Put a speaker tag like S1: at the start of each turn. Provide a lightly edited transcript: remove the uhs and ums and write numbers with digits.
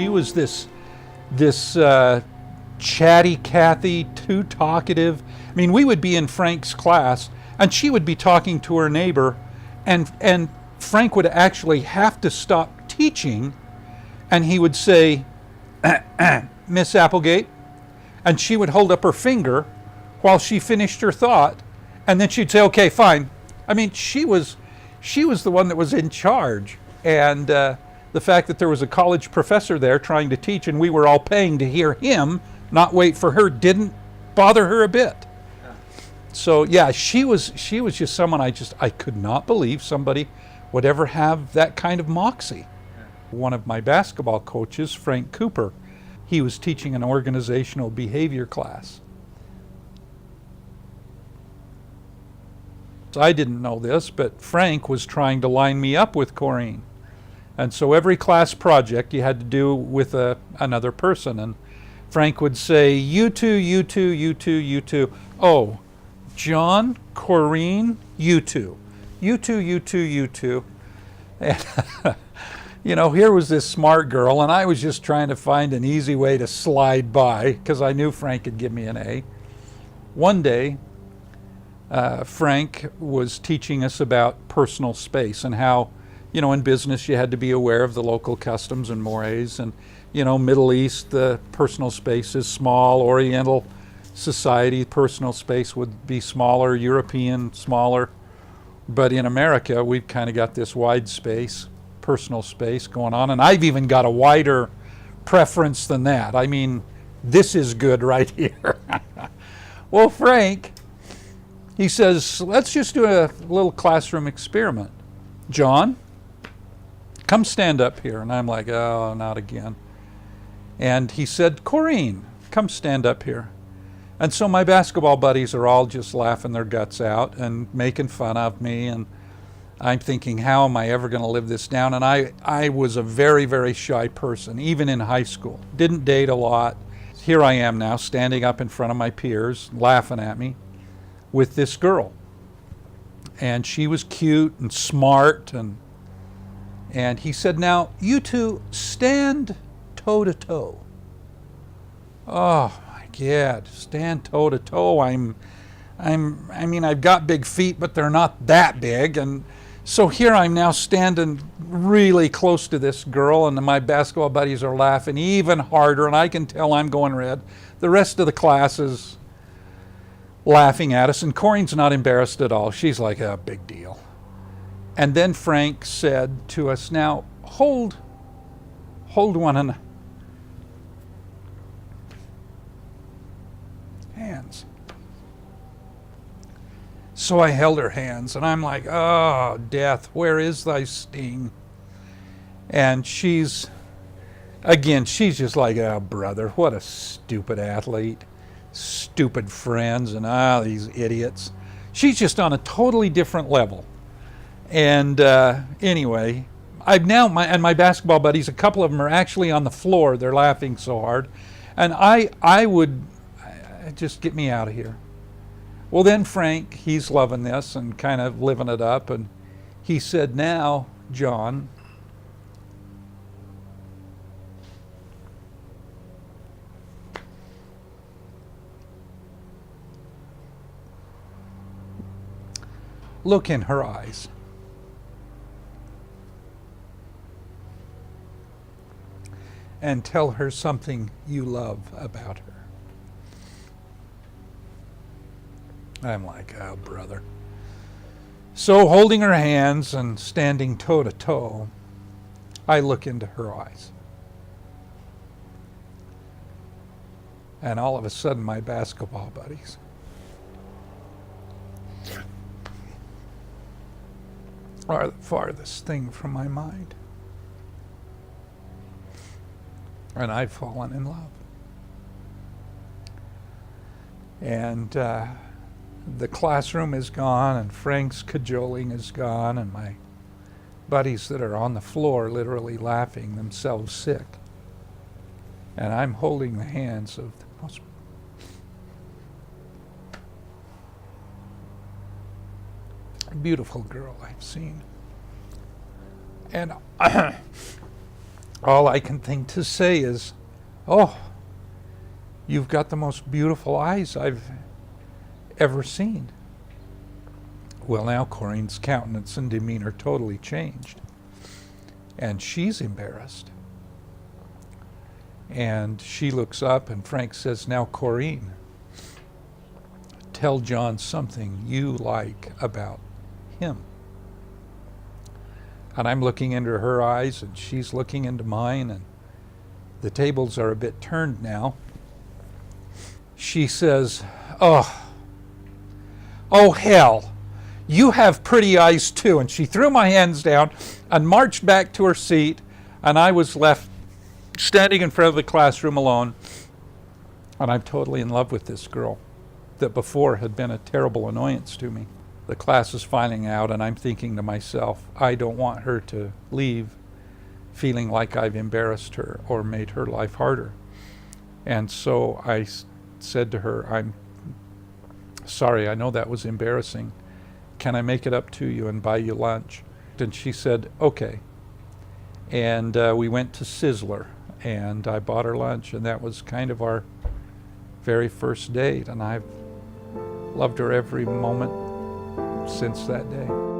S1: she was this chatty Cathy, too talkative. I mean, we would be in Frank's class, and she would be talking to her neighbor, and Frank would actually have to stop teaching, and he would say, Miss Applegate, and she would hold up her finger while she finished her thought, and then she'd say, okay, fine. I mean, she was the one that was in charge, and the fact that there was a college professor there trying to teach, and we were all paying to hear him, not wait for her, didn't bother her a bit. So yeah, she was just someone I could not believe somebody would ever have that kind of moxie. One of my basketball coaches, Frank Cooper, he was teaching an organizational behavior class. So I didn't know this, but Frank was trying to line me up with Corrine. And so every class project you had to do with another person. And Frank would say, you two, you two, you two, you two. Oh, John, Corrine, you two. You two, you two, you two. And you know, here was this smart girl, and I was just trying to find an easy way to slide by because I knew Frank could give me an A. One day, Frank was teaching us about personal space and how, you know, in business you had to be aware of the local customs and mores, and, you know, Middle East, the personal space is small. Oriental society, personal space would be smaller. European, smaller. But in America, we've kind of got this wide space, personal space going on, and I've even got a wider preference than that. I mean, this is good right here. Well, Frank, he says, let's just do a little classroom experiment. John, come stand up here. And I'm like, oh, not again. And he said, Corrine, come stand up here. And so my basketball buddies are all just laughing their guts out and making fun of me, and I'm thinking, how am I ever going to live this down? And I was a very, very shy person, even in high school. Didn't date a lot. Here I am now, standing up in front of my peers, laughing at me, with this girl. And she was cute and smart, and he said, now, you two stand toe to toe. Oh, my God, stand toe to toe. I mean, I've got big feet, but they're not that big. And so here I'm now standing really close to this girl, and my basketball buddies are laughing even harder, and I can tell I'm going red. The rest of the class is laughing at us, and Corrine's not embarrassed at all. She's like, a big deal. And then Frank said to us, now hold one another. Hands. So I held her hands, and I'm like, oh, death, where is thy sting? And she's just like, oh, brother, what a stupid athlete, stupid friends, and these idiots. She's just on a totally different level. And anyway, my basketball buddies, a couple of them are actually on the floor. They're laughing so hard. And I would just get me out of here. Well, then Frank, he's loving this and kind of living it up. And he said, now, John, look in her eyes. And tell her something you love about her. I'm like, oh, brother. So holding her hands and standing toe to toe, I look into her eyes. And all of a sudden, my basketball buddies are the farthest thing from my mind. And I've fallen in love. And the classroom is gone, and Frank's cajoling is gone, and my buddies that are on the floor literally laughing themselves sick. And I'm holding the hands of the most beautiful girl I've seen. And all I can think to say is, oh, you've got the most beautiful eyes I've ever seen. Well, now Corrine's countenance and demeanor totally changed. And she's embarrassed. And she looks up and Frank says, now Corrine, tell John something you like about him. And I'm looking into her eyes and she's looking into mine, and the tables are a bit turned now. She says, oh hell, you have pretty eyes too. And she threw my hands down and marched back to her seat, and I was left standing in front of the classroom alone. And I'm totally in love with this girl that before had been a terrible annoyance to me. The class is filing out, and I'm thinking to myself, I don't want her to leave feeling like I've embarrassed her or made her life harder. And so I said to her, I'm sorry, I know that was embarrassing. Can I make it up to you and buy you lunch? And she said, okay. And we went to Sizzler, and I bought her lunch, and that was kind of our very first date, and I've loved her every moment since that day.